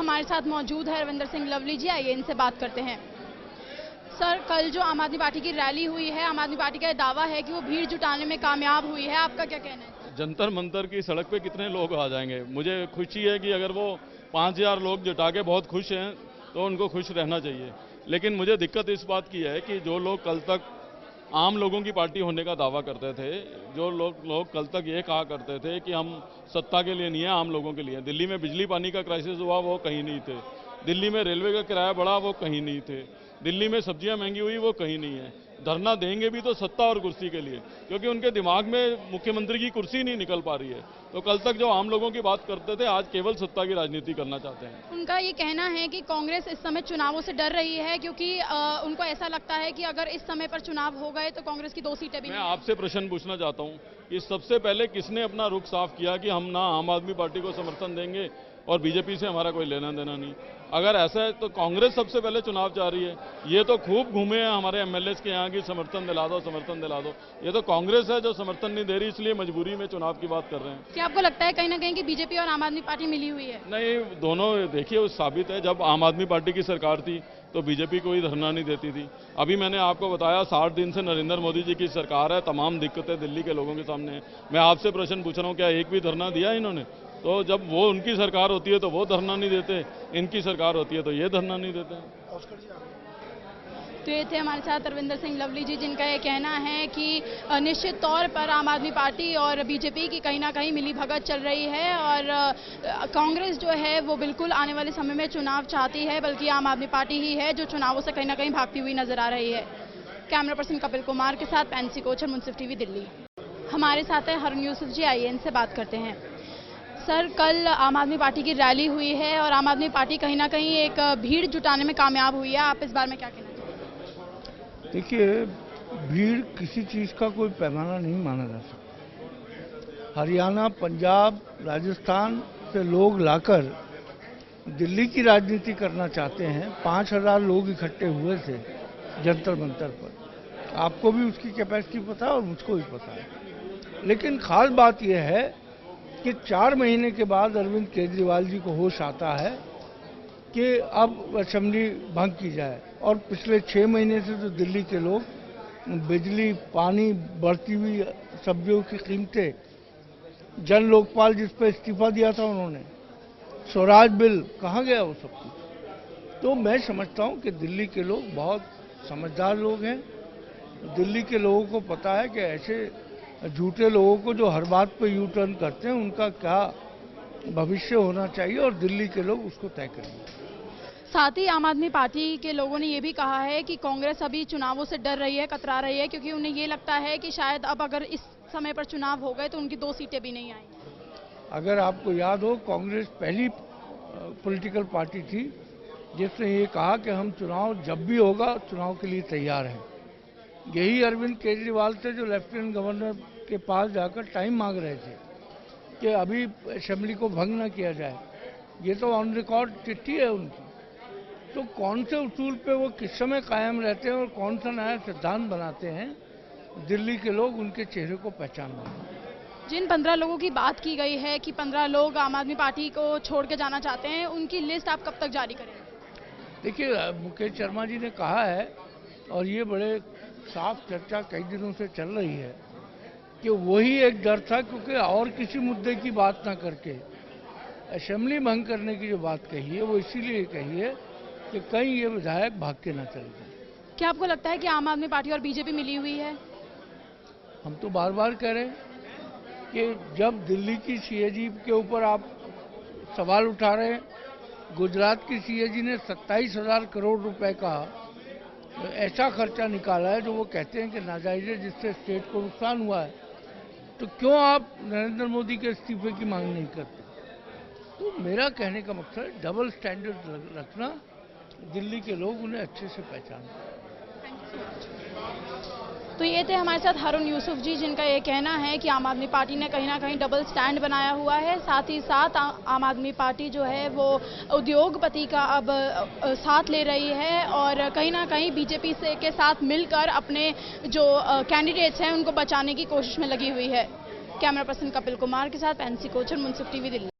हमारे साथ मौजूद है रविंदर सिंह लवली जी, आइए इनसे बात करते हैं। सर, कल जो आम आदमी पार्टी की रैली हुई है, आम आदमी पार्टी का दावा है कि वो भीड़ जुटाने में कामयाब हुई है, आपका क्या कहना है? जंतर मंतर की सड़क पे कितने लोग आ जाएंगे। मुझे खुशी है कि अगर वो 5000 लोग जुटा के बहुत खुश हैं तो उनको खुश रहना चाहिए, लेकिन मुझे दिक्कत इस बात की है कि जो लोग कल तक आम लोगों की पार्टी होने का दावा करते थे, जो लोग कल तक ये कहा करते थे कि हम सत्ता के लिए नहीं है, आम लोगों के लिए। दिल्ली में बिजली पानी का क्राइसिस हुआ, वो कहीं नहीं थे। दिल्ली में रेलवे का किराया बढ़ा, वो कहीं नहीं थे। दिल्ली में सब्जियां महंगी हुई, वो कहीं नहीं है। धरना देंगे भी तो सत्ता और कुर्सी के लिए, क्योंकि उनके दिमाग में मुख्यमंत्री की कुर्सी नहीं निकल पा रही है। तो कल तक जो आम लोगों की बात करते थे, आज केवल सत्ता की राजनीति करना चाहते हैं। उनका ये कहना है कि कांग्रेस इस समय चुनावों से डर रही है, क्योंकि उनको ऐसा लगता है कि अगर इस समय पर चुनाव हो गए तो कांग्रेस की 2 सीटें भी। मैं आपसे प्रश्न पूछना चाहता हूं कि सबसे पहले किसने अपना रुख साफ किया कि हम ना आम आदमी पार्टी को समर्थन देंगे और बीजेपी से हमारा कोई लेना देना नहीं। अगर ऐसा है तो कांग्रेस सबसे पहले चुनाव चाह रही है। ये तो खूब घूमे हैं हमारे एमएलए के यहाँ की समर्थन दिला दो, समर्थन दिला दो। ये तो कांग्रेस है जो समर्थन नहीं दे रही, इसलिए मजबूरी में चुनाव की बात कर रहे हैं। क्या आपको लगता है कहीं ना कहीं कि बीजेपी और आम आदमी पार्टी मिली हुई है? नहीं, दोनों देखिए साबित है। जब आम आदमी पार्टी की सरकार थी तो बीजेपी कोई धरना नहीं देती थी। अभी मैंने आपको बताया 60 दिन से नरेंद्र मोदी जी की सरकार है, तमाम दिक्कतें दिल्ली के लोगों के सामने हैं। मैं आपसे प्रश्न पूछ रहा हूँ, क्या एक भी धरना दिया इन्होंने? तो जब वो उनकी सरकार होती है तो वो धरना नहीं देते, इनकी सरकार होती है तो ये धरना नहीं देते। तो ये थे हमारे साथ रविंदर सिंह लवली जी, जिनका ये कहना है कि निश्चित तौर पर आम आदमी पार्टी और बीजेपी की कहीं ना कहीं मिली भगत चल रही है और कांग्रेस जो है वो बिल्कुल आने वाले समय में चुनाव चाहती है, बल्कि आम आदमी पार्टी ही है जो चुनावों से कहीं ना कहीं भागती हुई नजर आ रही है। कैमरा पर्सन कपिल कुमार के साथ पैंसी कोचर, मुंसिफ टीवी, दिल्ली। हमारे साथ है हारून यूसुफ जी, आइए इनसे बात करते हैं। सर, कल आम आदमी पार्टी की रैली हुई है और आम आदमी पार्टी कहीं ना कहीं एक भीड़ जुटाने में कामयाब हुई है, आप इस बारे में क्या कहना चाहते हैं? देखिए, भीड़ किसी चीज़ का कोई पैमाना नहीं माना जा सकता। हरियाणा, पंजाब, राजस्थान से लोग लाकर दिल्ली की राजनीति करना चाहते हैं। 5000 लोग इकट्ठे हुए थे जंतर मंतर पर। आपको भी उसकी कैपेसिटी पता है और मुझको भी पता है। लेकिन खास बात यह है कि 4 महीने के बाद अरविंद केजरीवाल जी को होश आता है कि अब असेंबली भंग की जाए, और पिछले 6 महीने से तो दिल्ली के लोग बिजली, पानी, बढ़ती हुई सब्जियों की कीमतें, जन लोकपाल जिस पर इस्तीफा दिया था उन्होंने, स्वराज बिल, कहाँ गया वो सब कुछ? तो मैं समझता हूँ कि दिल्ली के लोग बहुत समझदार लोग हैं। दिल्ली के लोगों को पता है कि ऐसे झूठे लोगों को जो हर बात पे यू टर्न करते हैं उनका क्या भविष्य होना चाहिए, और दिल्ली के लोग उसको तय करेंगे। साथ ही आम आदमी पार्टी के लोगों ने ये भी कहा है कि कांग्रेस अभी चुनावों से डर रही है, कतरा रही है, क्योंकि उन्हें ये लगता है कि शायद अब अगर इस समय पर चुनाव हो गए तो उनकी 2 सीटें भी नहीं आएंगी। अगर आपको याद हो, कांग्रेस पहली पॉलिटिकल पार्टी थी जिसने ये कहा कि हम चुनाव जब भी होगा चुनाव के लिए तैयार हैं। यही अरविंद केजरीवाल थे जो लेफ्टिनेंट गवर्नर के पास जाकर टाइम मांग रहे थे कि अभी असेंबली को भंग न किया जाए। ये तो ऑन रिकॉर्ड चिट्ठी है उनकी। तो कौन से उसूल पे वो किस समय कायम रहते हैं और कौन सा नया सिद्धांत बनाते हैं, दिल्ली के लोग उनके चेहरे को पहचान रहे हैं। जिन 15 लोगों की बात की गई है कि 15 लोग आम आदमी पार्टी को छोड़ के जाना चाहते हैं, उनकी लिस्ट आप कब तक जारी करेंगे? देखिए, मुकेश शर्मा जी ने कहा है, और ये बड़े साफ चर्चा कई दिनों से चल रही है कि वही एक डर था, क्योंकि और किसी मुद्दे की बात ना करके असेंबली भंग करने की जो बात कही है वो इसीलिए कही है कि कहीं ये विधायक भाग के ना चले जाए। क्या आपको लगता है कि आम आदमी पार्टी और बीजेपी मिली हुई है? हम तो बार बार कह रहे हैं कि जब दिल्ली की सीएजी के ऊपर आप सवाल उठा रहे हैं, गुजरात की सीएजी ने 27,000 करोड़ रुपए का ऐसा खर्चा निकाला है जो वो कहते हैं कि नाजायज है, जिससे स्टेट को नुकसान हुआ है, तो क्यों आप नरेंद्र मोदी के इस्तीफे की मांग नहीं करते? तो मेरा कहने का मकसद है डबल स्टैंडर्ड रखना। दिल्ली के लोग उन्हें अच्छे से पहचानते। तो ये थे हमारे साथ हारून यूसुफ जी, जिनका ये कहना है कि आम आदमी पार्टी ने कहीं ना कहीं डबल स्टैंड बनाया हुआ है। साथ ही साथ आम आदमी पार्टी जो है वो उद्योगपति का अब साथ ले रही है और कहीं ना कहीं बीजेपी से के साथ मिलकर अपने जो कैंडिडेट्स हैं उनको बचाने की कोशिश में लगी हुई है। कैमरा पर्सन कपिल कुमार के साथ पैंसी कोचर, मुंसिफ टीवी, दिल्ली।